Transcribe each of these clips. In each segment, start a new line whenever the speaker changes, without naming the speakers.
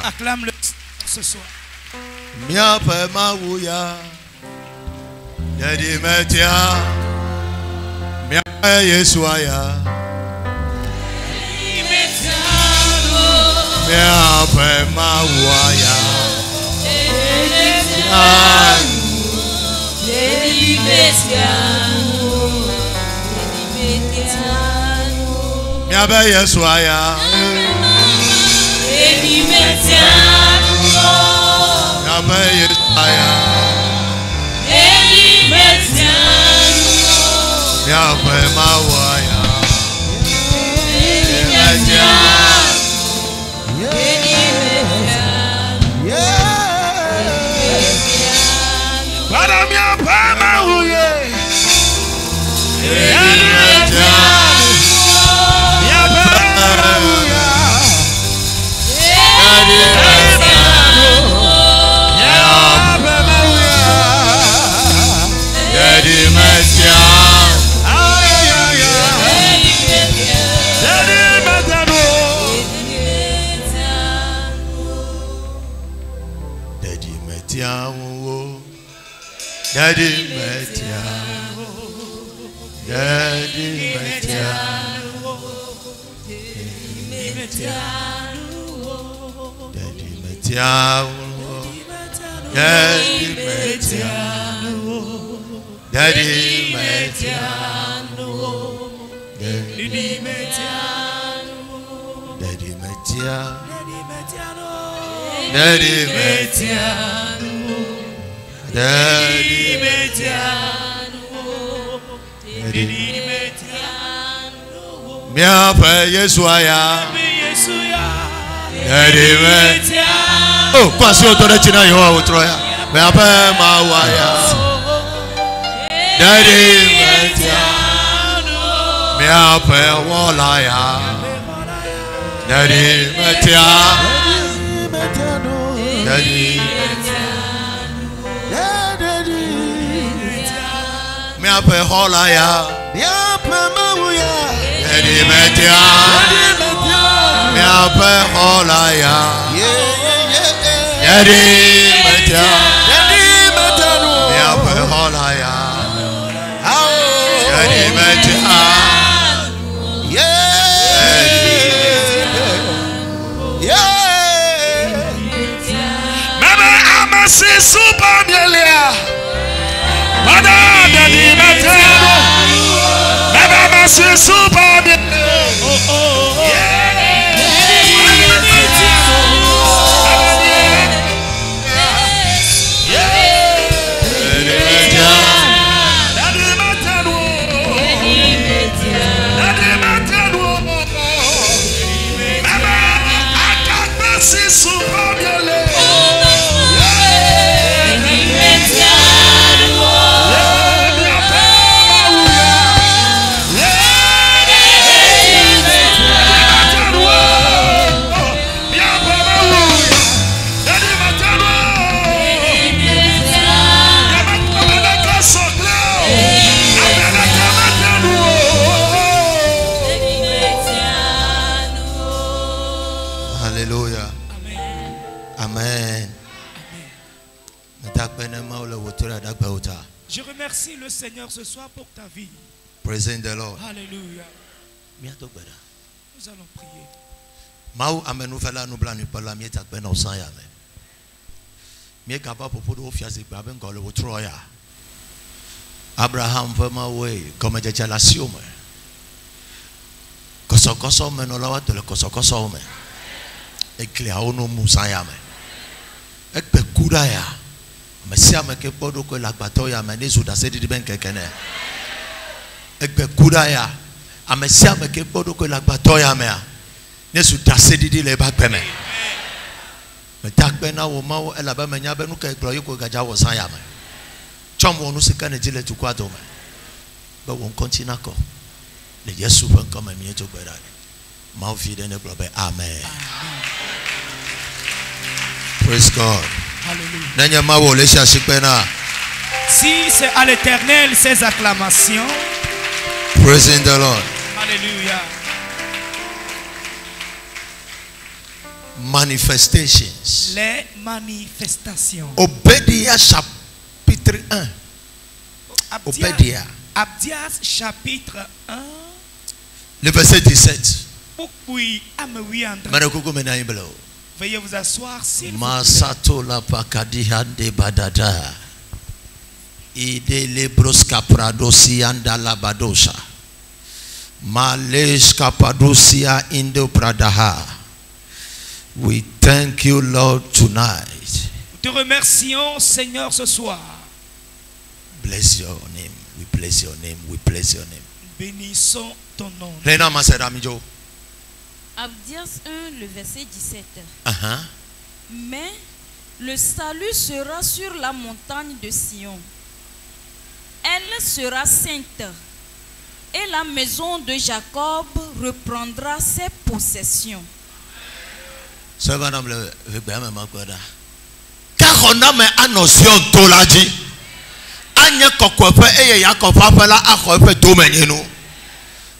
Acclame-le ce soir.
Mia pe mawuya Yedi metia Mia Yeswaya Mia pe mawuya
Yedi metia
Mia be Yeswaya
Yedi metia
Daddy Metia, Daddy Metia, Daddy Metia, Daddy Metia, Daddy Metia, Daddy Metia, Daddy Metia. Daddy Mia pe Yeswaya Daddy Metia. Oh, kwasi otore china yo otroya. Mia pe mawaya Daddy Metia. Mia pe wolaya Daddy Metia. Daddy Mia pe holaya Mia pe mawuya Daddy Metia. Mia pe holaya Daddy Metia. Mia pe holaya Daddy Metia.
Mama amasi super mielia. Mada Daddy Metia. Mama amasi super mielia. Je remercie le Seigneur ce soir pour ta vie.
Praising the Lord.
Alléluia. Nous allons prier.
Mau amenu fela nu bla nu pala mi tak bena osan ya me. Mi ka pa popo do fiase gba ben ko le wotro ya. Abraham fema we comme je la siome. Koso me no lawa to le koso me. Ekle ono musa ya me. Ekpe kura ya. Mesia me ke podo ko la gbato ya me ne su da se di ben kekene. Ekpe kura ya. Amesia me ke podo ko la gbato ya me. Nesu dase didi le ba peme. Me takbe na wo ma wo elaba me nya be nu ka egro yiko gaja wo san ya me. Chom wo nu sika ne jile tu kwado me. Be won continue ko. Le Yesu ben comme mi eto gbera ni. Ma o fi de ne globe amen. Praise God.
Alléluia.
Nanya ma wo le sha sikpena.
Si c'est à l'Éternel ces acclamations.
Praising the Lord.
Alléluia.
Manifestations.
Les manifestations.
Obadiah chapitre 1. Obadiah.
Abdias chapitre 1.
Le verset 17.
Veuillez vous asseoir s'il vous plaît.
Masato la pakadihande badada. Ide lebros kapradosia la badosha. Malesh kapadosia indo pradaha. We thank you, Lord, tonight.
Nous te remercions, Seigneur, ce soir.
Bless your name. We bless your name. We bless your name.
Bénissons ton nom.
Abdias 1, le verset 17.
Uh-huh.
Mais le salut sera sur la montagne de Sion. Elle sera sainte. Et la maison de Jacob reprendra ses possessions.
Car on a mis un notion tolaji. Anya kokwepe eye yakopapela akwepe domeninu.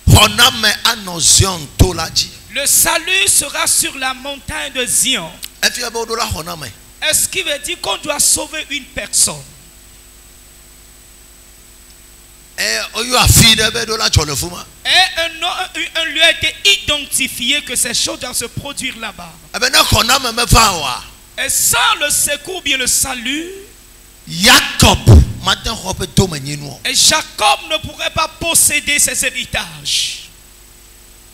On a mis un notion tolaji.
Le salut sera sur la montagne de Zion.
Est-ce
qu'il veut dire qu'on doit sauver une personne?
Et un lieu
a été identifié que ces choses doivent se produire là-bas. Et sans le secours, bien le salut,
Jacob
et Jacob ne pourrait pas posséder ses héritages.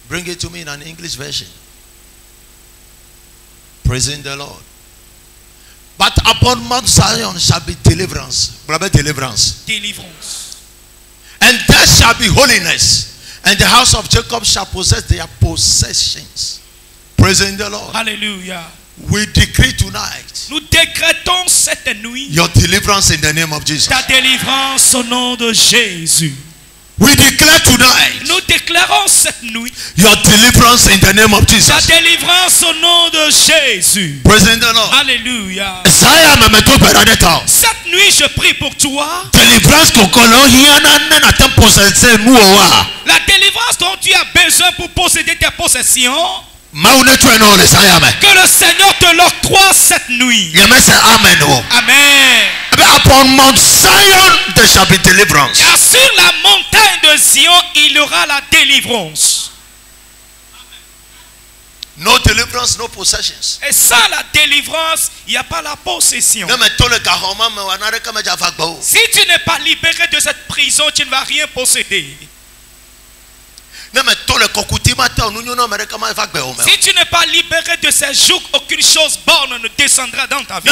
Bring it to me in an English version. Praising the Lord. But upon Mount Zion shall be deliverance. Deliverance.
Délivrance.
And there shall be holiness. And the house of Jacob shall possess their possessions. Praising the Lord.
Hallelujah.
We decree tonight.
Nous décrétons cette nuit.
Your deliverance in the name of Jesus.
Ta délivrance au nom de Jésus.
We declare tonight.
Nous déclarons cette nuit.
Your deliverance in the name of Jesus.
Ta délivrance au nom de Jésus.
Praising the Lord.
Alléluia.
Cette
nuit, je prie pour toi.
Délivrance
la délivrance dont tu as besoin pour posséder tes possessions.
Que
le Seigneur te l'octroie cette nuit. Amen.
Upon Mount Zion there shall be deliverance.
Car sur la montagne de Zion, il y aura la délivrance.
No deliverance, no possessions.
Et sans la délivrance, il n'y a pas la possession. Si tu n'es pas libéré de cette prison, tu ne vas rien posséder. Si tu n'es pas libéré de ces jougs, aucune chose bonne ne descendra dans ta vie.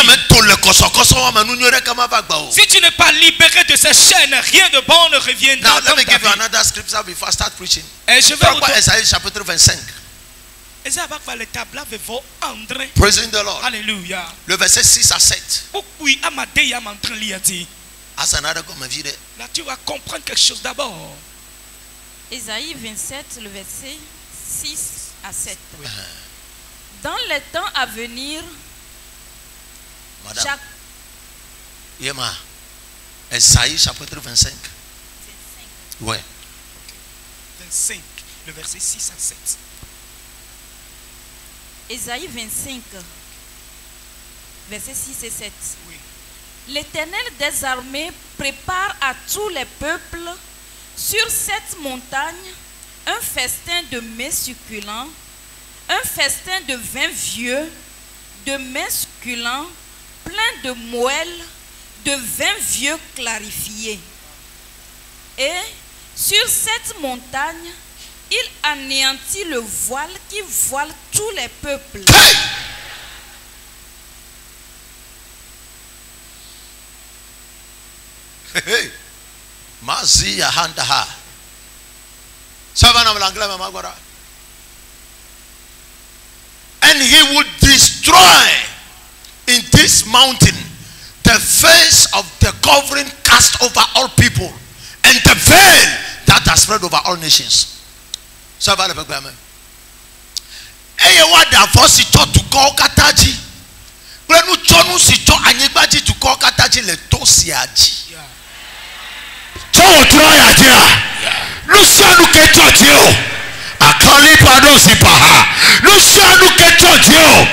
Si tu n'es pas libéré de ces chaînes, rien de bon ne reviendra dans ta vie. Et je vais vous donner
Esaïe chapitre 25. Praising the Lord.
Alléluia.
Le verset 6 à 7.
Là, tu vas comprendre quelque chose d'abord.
Ésaïe 27, le verset 6 à 7. Dans les temps à venir,
Madame. Yema. Ésaïe chapitre 25. Ouais.
25, le verset 6 à 7.
Ésaïe 25, verset 6 et 7.
Oui.
L'Éternel des armées prépare à tous les peuples sur cette montagne un festin de mets succulents, un festin de vin vieux, de mets succulents, plein de moelle, de vin vieux clarifié. Et sur cette montagne, il anéantit le voile qui voile tous les peuples.
Hey! Hey! Mazia handaha. And he would destroy in this mountain the face of the covering cast over all people and the veil that has spread over all nations. So va le pegame. Eye wa da vosi to ko kataji. Plenu chonu si to anyigbaji to ko kataji le to siaji. So try adia. Luciano ke church yo. Akali pado si paha. Luciano ke church yo.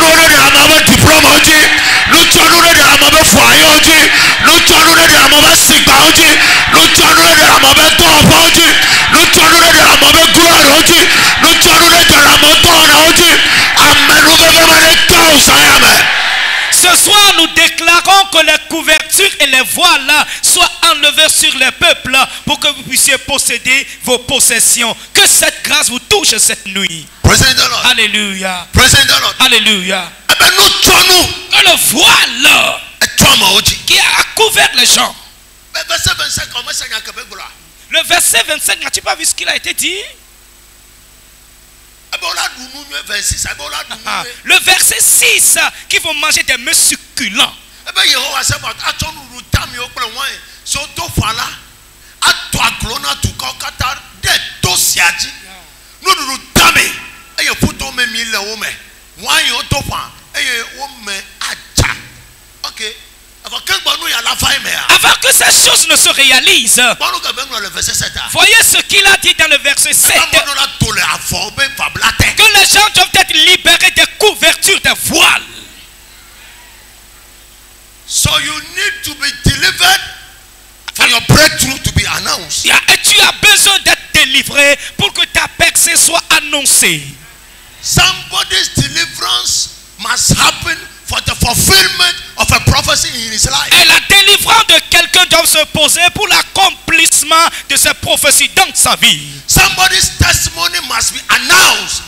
nous de la maman diplôme aujourd'hui. Nous tournons de la maman foyer aujourd'hui. Nous tournons de la maman sigma aujourd'hui. Nous tournons de la maman tombe aujourd'hui. Nous tournons de la maman gloire aujourd'hui. Nous tournons de la maman tombe aujourd'hui. Amen. Nous devons aller tout ça. Amen.
Ce soir, nous déclarons que les couvertures et les voiles soient enlevées sur les peuples pour que vous puissiez posséder vos possessions. Que cette grâce vous touche cette nuit. Alléluia. Alléluia. Que le voile qui a couvert les gens. Le verset 25, n'as-tu pas vu ce qu'il a été dit? Le verset 6 qui vont manger des mets succulents. Avant que ces choses ne se réalisent, voyez ce qu'il a dit dans le verset 7. Que les gens doivent être libérés des couvertures des voiles.
So you need to be delivered for your breakthrough to be announced.
Et tu as besoin d'être délivré pour que ta percée soit annoncée.
Somebody's deliverance must happen for the fulfillment of a prophecy in his life.
Et la délivrance de quelqu'un doit se poser pour l'accomplissement de cette prophétie dans sa vie.
Somebody's testimony must be announced.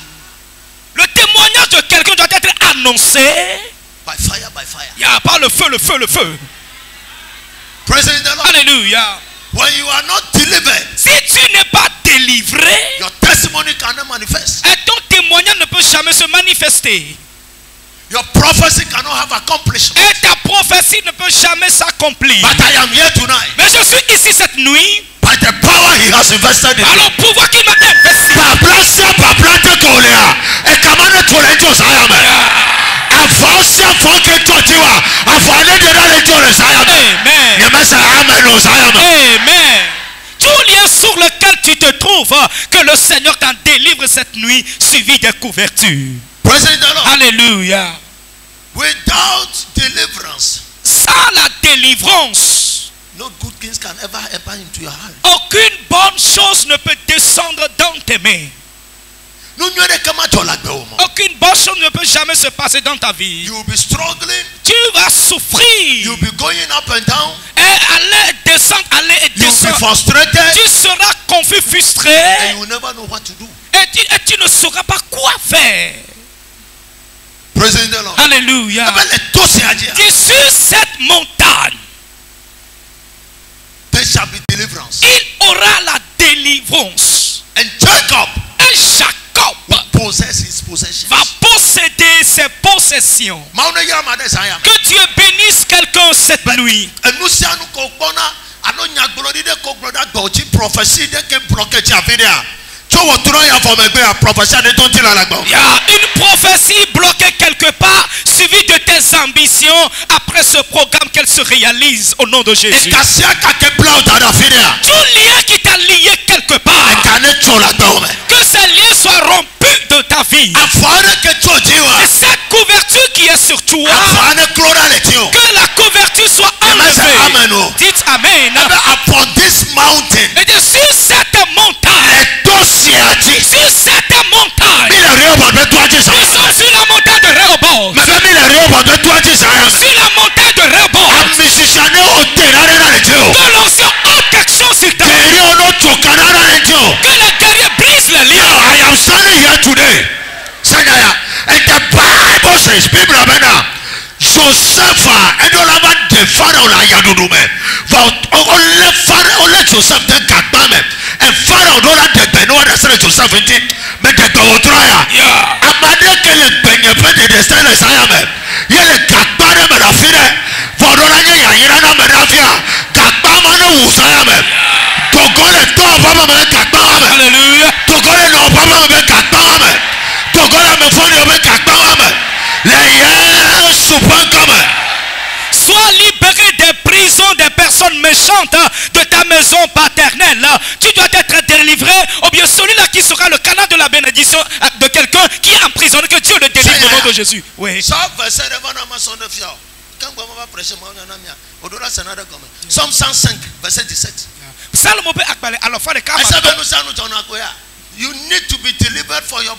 Le témoignage de quelqu'un doit être annoncé.
By fire, by fire.
Il y a pas le feu, le feu, le feu.
Praise the Lord.
Alléluia.
When you are not delivered,
si tu n'es pas délivré,
your testimony cannot manifest.
Et ton témoignage ne peut jamais se manifester.
Your prophecy cannot have accomplishment.
Et ta prophétie ne peut jamais s'accomplir.
But I am here tonight.
Mais je suis ici cette nuit.
By the power he has invested in.
Alors pouvoir qu'il m'a investi. Amen. Tout lien sur lequel tu te trouves, que le Seigneur t'en délivre cette nuit, suivi des couvertures. Alléluia.
Without deliverance,
sans la délivrance,
no good things can ever enter into your heart.
Aucune bonne chose ne peut descendre dans tes mains. Aucune bonne chose ne peut jamais se passer dans ta vie.
You will be struggling.
Tu vas souffrir.
You will be going up and down.
Et aller descendre, aller et descendre.
You will be frustrated.
Tu seras confus, frustré.
And you will never know what to do.
Et tu ne sauras pas quoi faire.
Praise the Lord.
Alléluia. Sur cette montagne,
there shall be deliverance.
Il aura la délivrance.
And Jacob.
Et Jacob va posséder ses possessions. Que Dieu bénisse quelqu'un cette nuit. Il y a une prophétie bloquée quelque part, suivie de tes ambitions après ce programme qu'elle se réalise au nom de Jésus. Tout lien qui t'a lié quelque part, que ces liens soient rompus de ta vie. Et cette couverture qui est sur toi, que la couverture soit enlevée. Dites Amen. Et sur cette montagne, sur cette montagne, nous sommes sur la montagne de Rehoboth. Sur la montagne de Rehoboth, que l'onction a quelque chose sur ta vie. Que les guerriers brisent les liens.
I am standing here today. And the Bible says, people are better. Joseph and all about the Pharaoh la yadudume. Only Joseph the Gatame. And Pharaoh don't have the Benoit that said Joseph in it. But the Gotraya. Amade Kele Benyapet the Stainless Ayame. Yele Gatane Merafire. Vodolanya Yanana Merafia. Gatamano Usayame. Togole Tobama Gatame.
Hallelujah.
Togole no Obama Gatame. Togole Mefoni Gatame.
Sois libéré des prisons des personnes méchantes de ta maison paternelle. Tu dois être délivré. Ou bien celui-là qui sera le canal de la la bénédiction de quelqu'un qui est emprisonné, que Dieu le délivre au nom de Jésus. Oui.
Somme 105, verset 17. You need to be delivered for your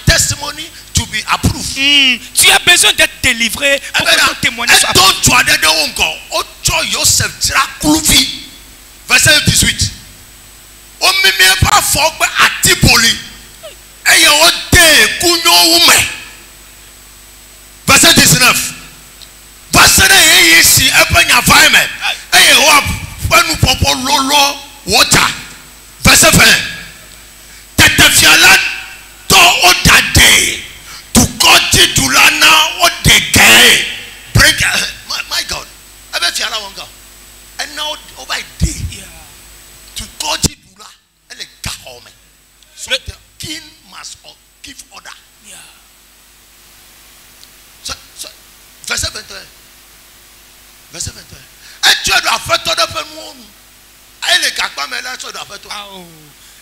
testimony to be approved.
Tu as besoin d'être délivré pour que ton témoignage soit approuvé.
Verset 18. Verset 19. Verset 20. My God. And now over a day to God and so the king must give order. So verset 21. Verset 21. Et tu dois faire tout de monde. Et les gars, mais là, tu dois faire tout.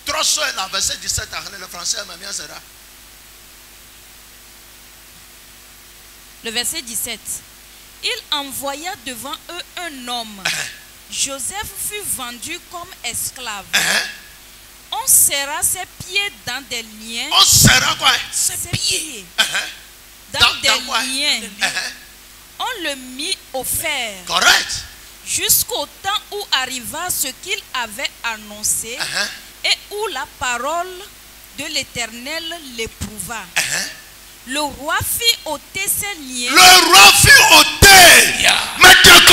Trop seul, la verset 17, le français, mais bien sera.
Le verset 17. Il envoya devant eux un homme. Joseph fut vendu comme esclave. On serra ses pieds dans des liens.
On serra quoi?
Ses pieds. Dans des liens. On le mit au fer.
Correct.
Jusqu'au temps où arriva ce qu'il avait annoncé et où la parole de l'Éternel l'éprouva. Le roi fit ôter ses liens.
Le roi fit ôter. Mais tu
Amen.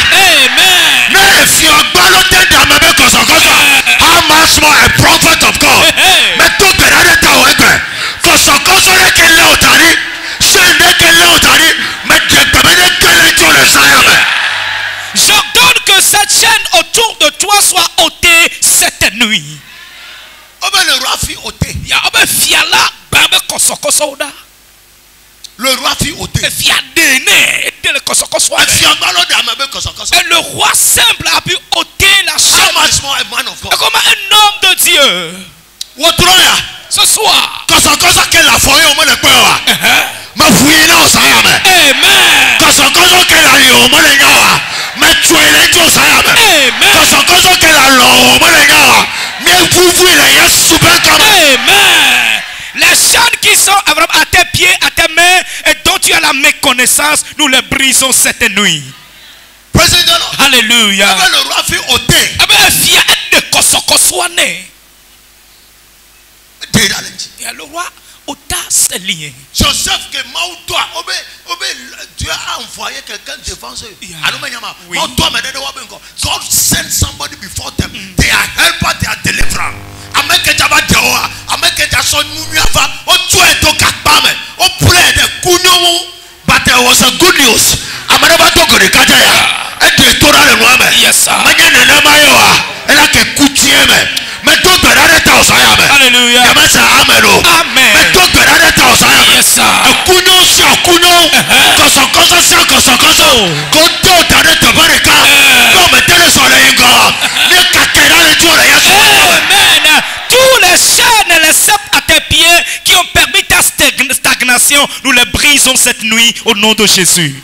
Amen.
Mais if you are balloted down, how much more a prophet of God? Mais tout est là de ta
j'ordonne que cette chaîne autour de toi soit ôtée cette nuit.
Le roi fit ôter. Le roi fit ôter.
Et le roi simple a pu ôter la chaîne. Comme un homme de Dieu. Ce soir. Amen. Les chaînes qui sont à tes pieds, à tes mains et dont tu as la méconnaissance, nous les brisons cette nuit. Alléluia.
Le roi fit ôter.
Le roi ôta ses liens.
Joseph que Dieu a envoyé quelqu'un devant eux. Oui. God sent somebody before them. They are helper, they are deliverer. But there was a good news.
Yes, sir. Alléluia. Amen. Yes, sir. Amen. Tous les chaînes, les sept à tes pieds qui ont permis ta stagnation, nous les brisons cette nuit au nom de Jésus.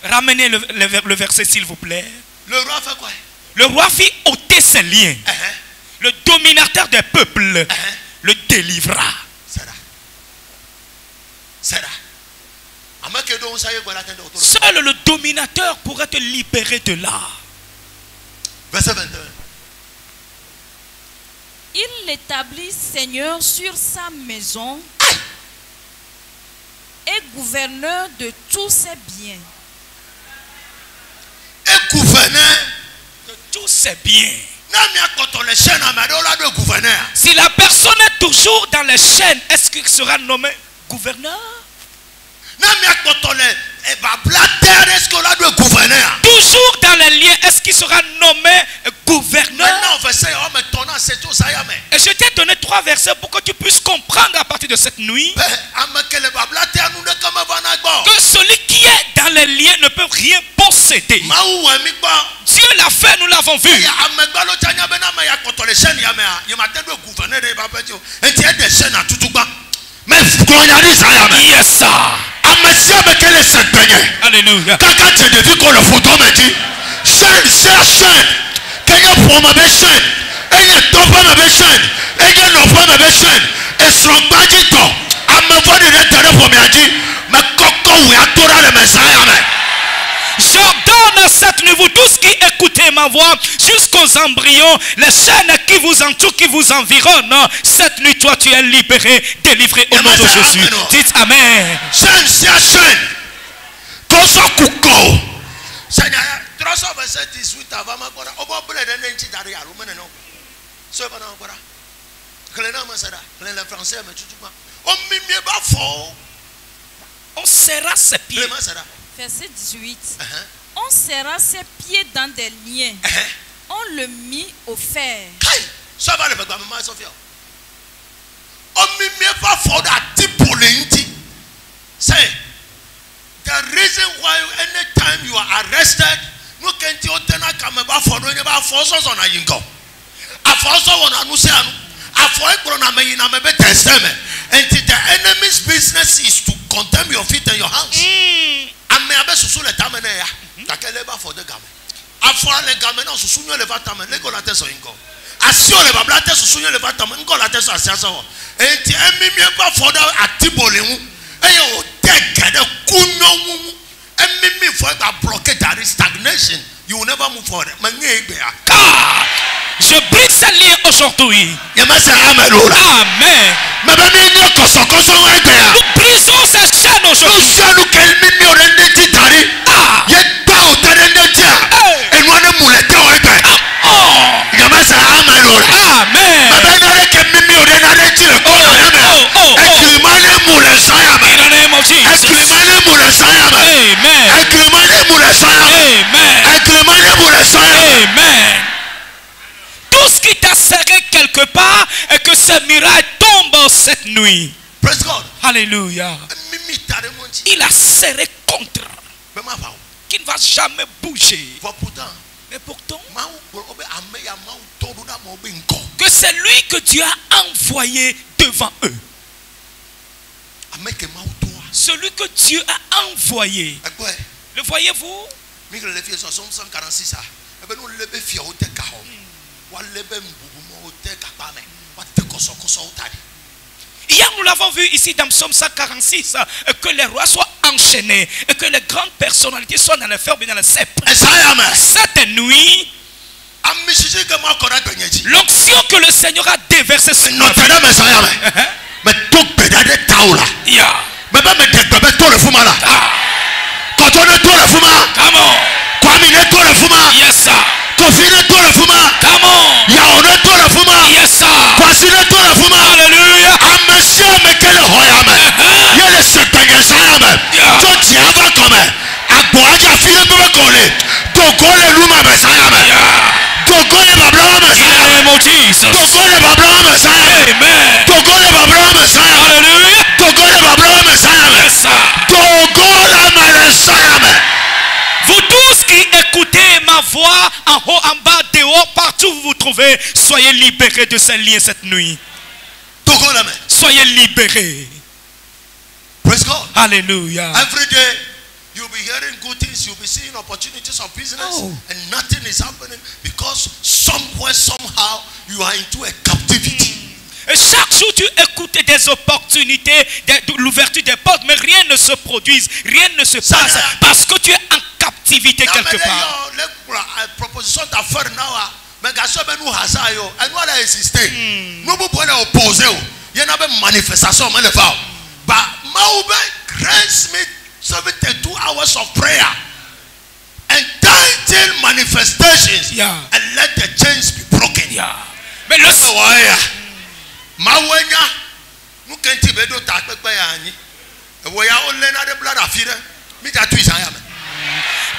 Ramenez le verset s'il vous plaît.
Le roi fait quoi?
Le roi fit ôter ses liens. Le dominateur des peuples le délivra. Seul le dominateur pourrait te libérer de là.
Verset 22.
Il l'établit seigneur sur sa maison et gouverneur de tous ses biens.
Et gouverneur
de tous ses biens. Si la personne est toujours dans les chaînes, est-ce qu'il sera nommé gouverneur? Toujours dans les liens, est-ce qu'il sera nommé gouverneur? Et je t'ai donné 3 versets pour que tu puisses comprendre à partir de cette nuit. Que celui qui est dans les liens ne peut rien posséder. Dieu l'a fait, nous l'avons vu.
Yes,
sir. Alléluia. J'ordonne cette nuit, vous tous qui écoutez ma voix, jusqu'aux embryons, les chaînes qui vous entourent, qui vous environnent, cette nuit, toi, tu es libéré, délivré au nom de Jésus. Dites Amen. On serra ses pieds.
Verset 18. On serra ses pieds dans des liens. On le mit au fer.
Say, the reason why anytime you are arrested, no can you tell come about for no about forces on a yingo. A force on a nusian. A for a me in a mebe testament. And the enemy's business is to condemn your feet and your hands. And me abe susu le tameneya. Takeleba for the garment. A for le garment on susunyo le vatamen. Lego la teso ingo. Asio le bablate susunyo le vatamen. Ingo la teso asiaso. And the enemy ba for the atibolemu. Eyo take the kunyo enemy for that blockade, that is stagnation. You will never move forward.
Car je brise ce lien aujourd'hui. Amen. Nous brisons ces chaînes aujourd'hui. Amen. Tout ce qui t'a serré quelque part et que ce miracle tombe cette nuit.
Praise God.
Alléluia. Il a serré contre. Qui ne va jamais bouger. Mais pourtant, que c'est lui que Dieu a envoyé devant eux. Celui que Dieu a envoyé. Le voyez-vous? Hier nous l'avons vu ici dans Psaume 146 que les rois soient enchaînés et que les grandes personnalités soient dans les fers et dans les sceptres. Cette nuit, l'onction que le Seigneur a déversée sur nous. Yes, sir. Come on. Yes, sir. Hallelujah. Vous tous qui écoutez ma voix en haut, en bas, dehors, partout où vous vous trouvez, soyez libérés de ces liens cette nuit. Soyez libérés.
Praise God.
Alléluia.
Every day you'll be hearing good things, you'll be seeing opportunities of business, and nothing is happening because somewhere, somehow, you are into a captivity.
Et chaque jour tu écoutes des opportunités, de l'ouverture des portes, mais rien ne se produit, rien ne se passe parce que tu es en captivité quelque part.
Proposition d'affaires now, mais gaso ben nous hasayo, et nous la exister. Nous pouvons opposer, il y a une manifestation mais le va. But Maube grants me 72 hours of prayer and 10 manifestations, and let the chains be broken.
Mais le
Mawenya, nous kenti bedo takpe yani. Ewoya olena de blood afire. Mi ta tu isayame.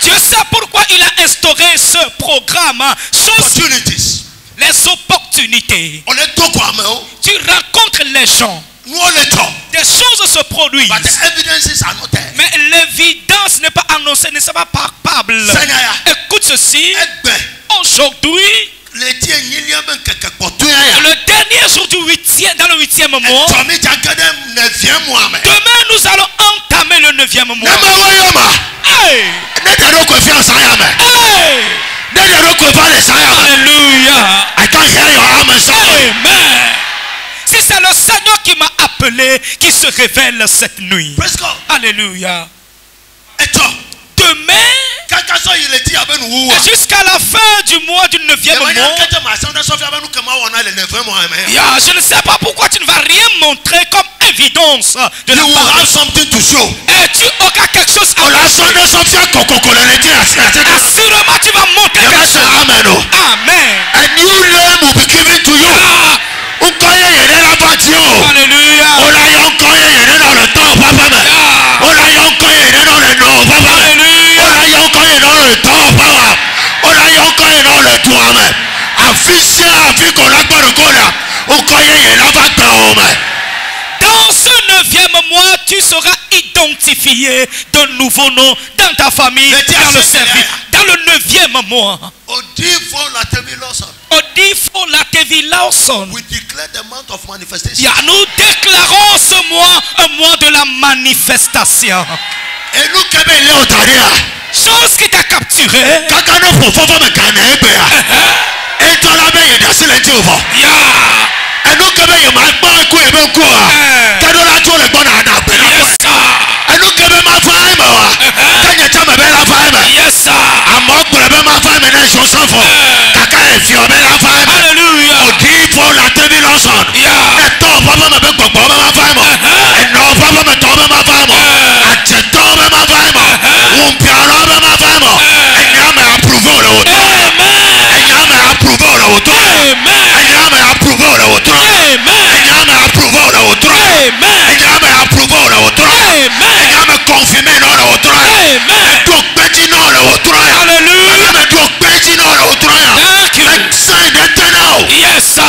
Dieu sait pourquoi il a instauré ce programme.
Opportunities.
Les opportunités.
On est tout quoi,
tu rencontres les gens.
Nous on est tout.
Des choses se produisent. reproduise.
But the evidences are not there.
Mais l'évidence n'est pas annoncée, ne sera pas palpable. Écoute ceci. Aujourd'hui, le dernier jour du dans le 8e mois, demain nous allons entamer le 9e mois. Hey! Alléluia.
I can't hear your amen.
Amen. Si c'est le Seigneur qui m'a appelé, qui se révèle cette nuit.
Praise God.
Alléluia.
Demain,
et jusqu'à la fin du mois du 9e mois, je ne sais pas pourquoi tu ne vas rien montrer comme évidence de la parole. Et tu auras quelque chose à montrer. Assurément tu vas montrer quelque chose. Amen.
A new name will be given to you.
Alléluia. Dans ce 9e mois, tu seras identifié d'un nouveau nom dans ta famille, dans le service. Dans le 9e mois.
Odifo
Latevi Lawson.
We declare the month of manifestation.
Nous déclarons ce mois un mois de la manifestation.
Et nous
chose qui t'a capturé. Yes, sir. Hallelujah. Yes, sir.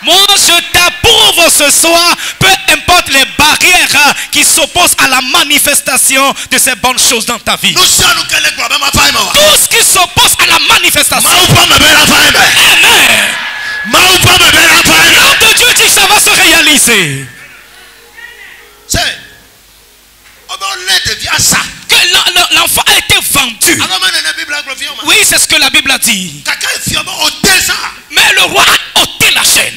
Moi, je t'approuve ce soir, peu importe les barrières qui s'opposent à la manifestation de ces bonnes choses dans ta vie. Tout ce qui s'oppose à la manifestation. Amen. L'homme de Dieu dit ça va se réaliser. Que l'enfant a été vendu. Oui, c'est ce que la Bible a dit. Mais le roi a ôté la chaîne.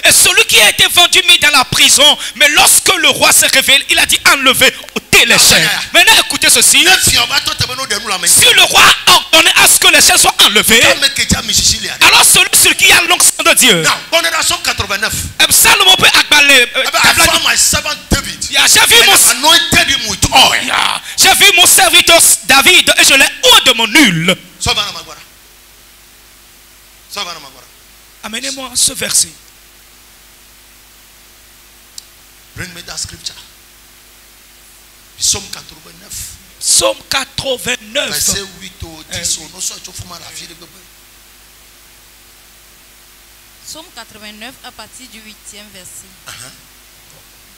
Et celui qui a été vendu mis dans la prison, mais lorsque le roi s'est révélé, il a dit enlever, ôter les chaînes. Maintenant écoutez ceci. Si le roi a ordonné à ce que les chaînes soient enlevées, alors celui sur qui a l'onction de Dieu. Salomon peut accaler. J'ai vu mon serviteur David et je l'ai oint de mon nul. Amenez-moi ce verset.
Bring me that scripture. Psaume 89.
Psaume 89.
Verset 8 au 10.
Psaume 89 à partir du 8e verset.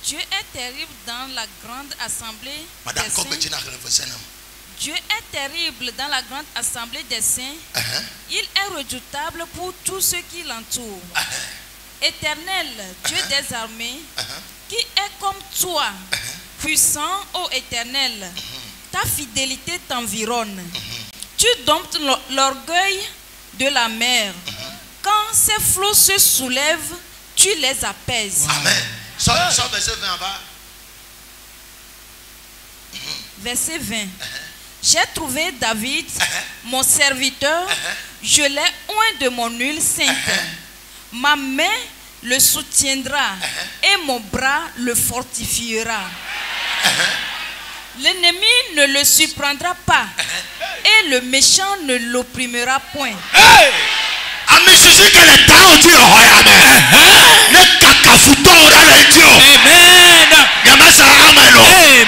Dieu est terrible dans la grande assemblée des saints. Dieu est terrible dans la grande assemblée des saints. Il est redoutable pour tous ceux qui l'entourent. Éternel, Dieu des armées, qui est comme toi, puissant, ô Éternel, ta fidélité t'environne. Tu domptes l'orgueil de la mer. Quand ces flots se soulèvent, tu les apaises.
Amen. Verset 20
Verset 20. J'ai trouvé David, mon serviteur, je l'ai oint de mon huile sainte. Ma main le soutiendra et mon bras le fortifiera. L'ennemi ne le surprendra pas et le méchant ne l'opprimera point.
Amen.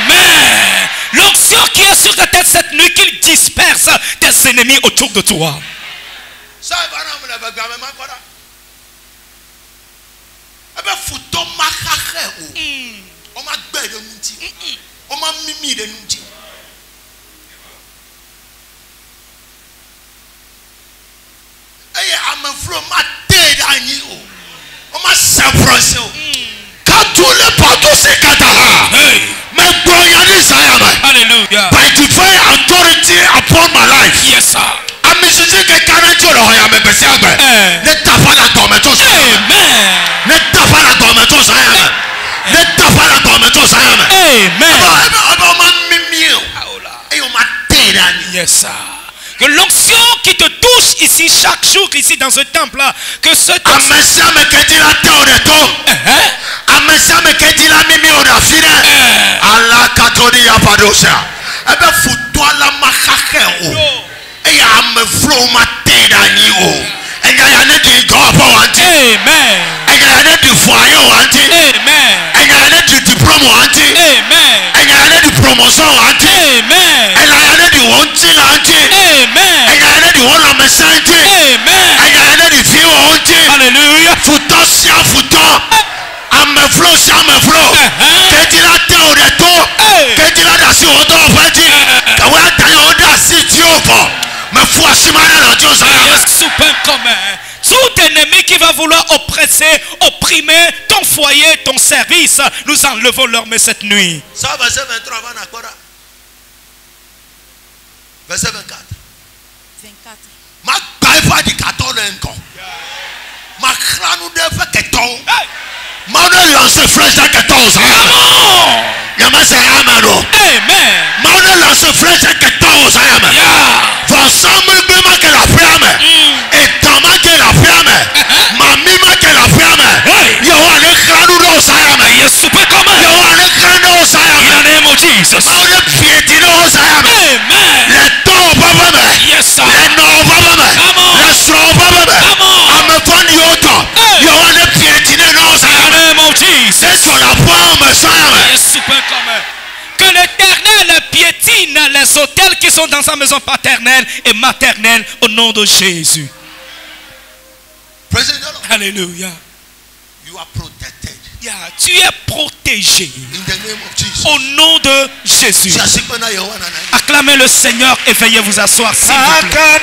Amen. L'onction qui est sur ta tête cette nuit, qu'il disperse tes ennemis autour de toi.
Ça va nous la bagarre même quoi là. Eh ben fouton ma cache ou. On m'a gbé de mouti. On m'a mimi de mouti. Eh am flow ma tête ani ou. On m'a s'approché ou. Quand tous les partout c'est katara. Mais bon y a des ça.
Hallelujah.
By divine authority upon my life.
Yes sir.
Amisisi ke karanti o lo ya me besi agbe. Ne tafa la tormento sa.
Amen.
Ne tafa la tormento sa. Ne tafa la tormento sa.
Amen.
Aba ma mimi o. E o ma tera ni.
Yes sir. Que l'onction qui te touche ici chaque jour ici dans ce temple là, que ce
Amesia me kedi la te o de to. Amesia me kedi la mimi o da fire. Ala katoni ya padosa. Ebe futo la makake o. E am flow ma tera ni o. E ya ne di go po wanti.
Amen.
E ya ne di foye wanti.
Amen.
E ya ne di diploma wanti.
Amen.
E ya ne di promotion wanti.
Amen.
E ya ne di wonti lanti.
Amen.
E ya ne di wona mesanti.
Amen.
E ya ne di fi wanti.
Hallelujah.
Futo sia futo. Ame flow sia ame flow. Ketila te o de to. Ketila da si o to fati. Kawa ta yo da si ti o fo. Me fu asimana na jo sa.
Yes, super commun. Tout ennemi qui va vouloir oppresser, opprimer ton foyer, ton service, nous enlevons leur main cette nuit.
Ça verset 23 va na kora. Verset 24.
24.
Ma kaifa di 14 encore. Ma crâne de fait 14. Ma ne lance flèche à 14. Yama c'est amano.
Amen.
Ma ne lance flèche à 14. Ensemble ma que la ferme. Et tama que la ferme. Mami ma que la ferme. Yo a le crâne de Osayama.
Yes, super commun.
Yo a le crâne de Osayama.
In the name of Jesus.
Ma ne piétine Osayama.
Amen.
Les temps pas même.
Yes, sir.
Les noms pas même.
Come on.
Les strong pas même.
Come on.
Ame fond yoto. Yo a le piétine Osayama.
In the name of Jesus.
C'est sur la pomme Osayama.
Yes, super commun. Que l'Éternel piétine les autels qui sont dans sa maison paternelle et maternelle au nom de Jésus.
Praise the Lord.
Alléluia.
You are protected.
Yeah, tu es protégé
In the name of Jesus.
au nom de Jésus. Acclamez le Seigneur et veuillez vous asseoir s'il vous plaît.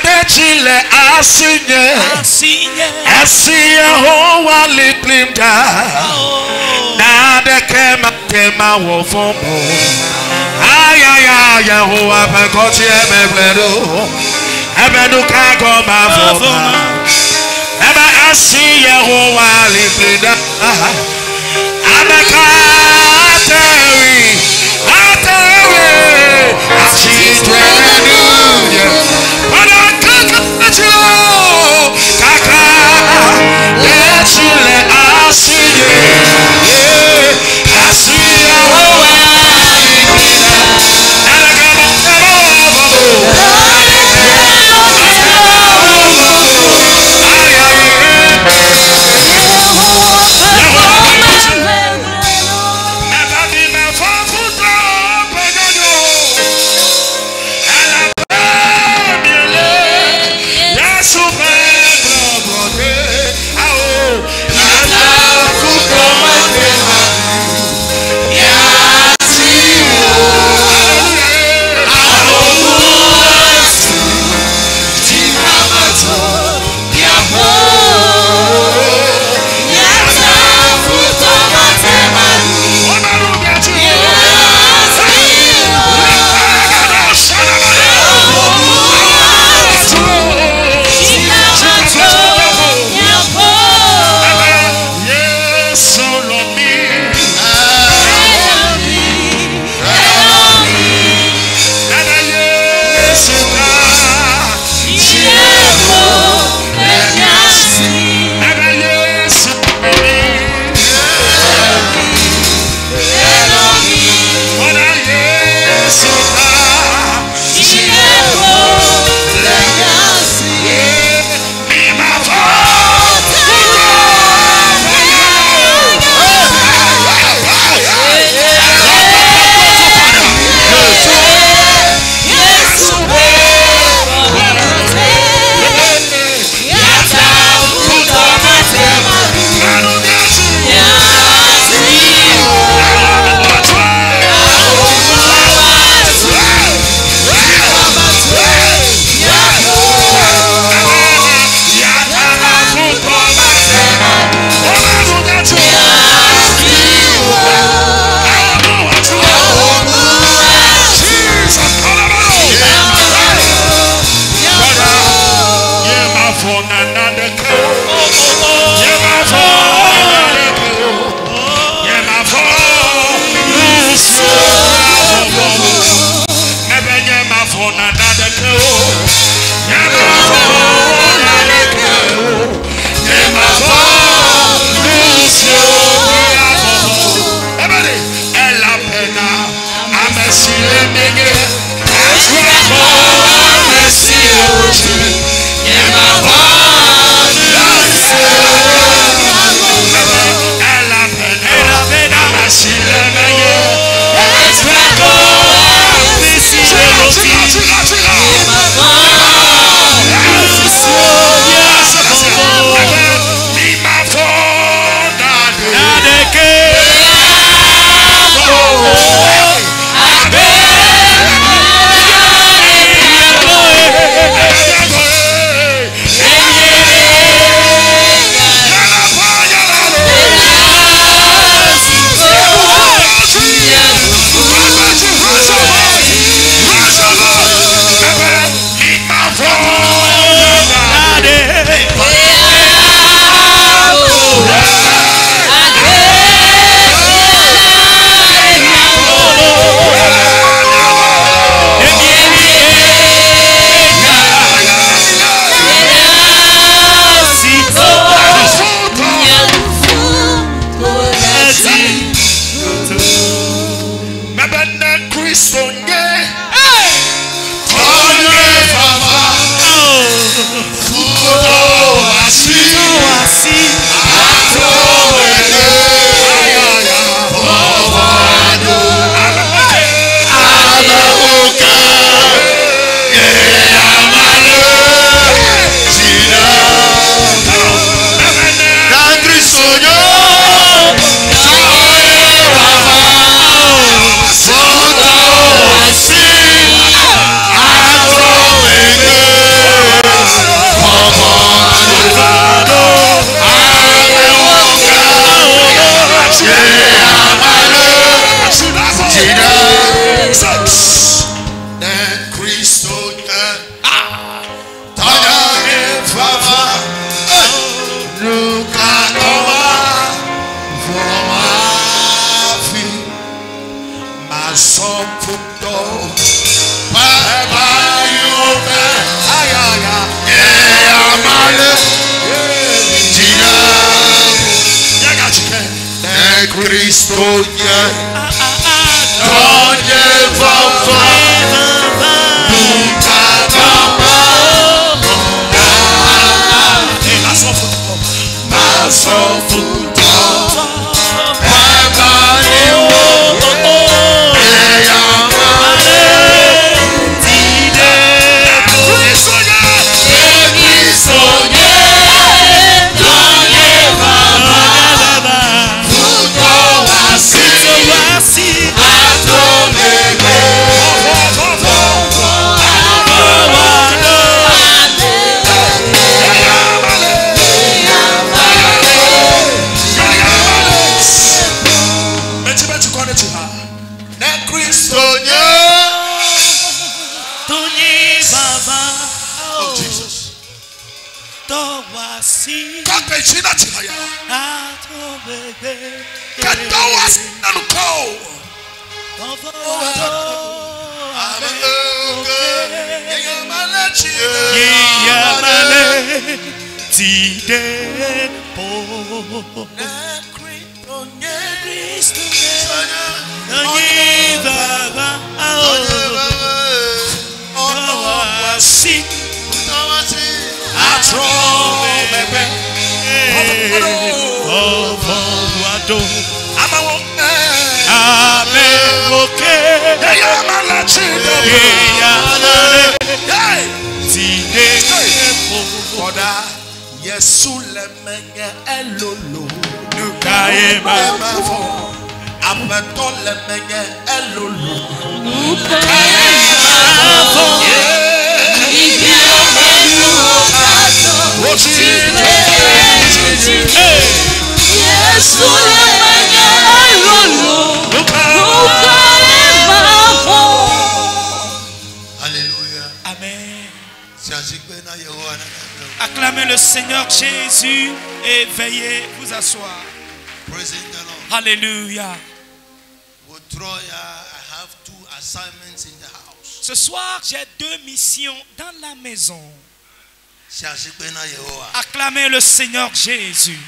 Kristo nye Tonye vava Nukadama Masofuto Yesu lemenge elolo nukaema ameto lemenge elolo nukaema Yesu lemenge elolo nukaema. Alléluia. Amen.
Acclamez le Seigneur Jésus et veuillez vous asseoir. Alléluia. Ce soir, j'ai 2 missions dans la maison. Acclamez le Seigneur Jésus,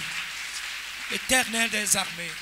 l'Éternel des armées.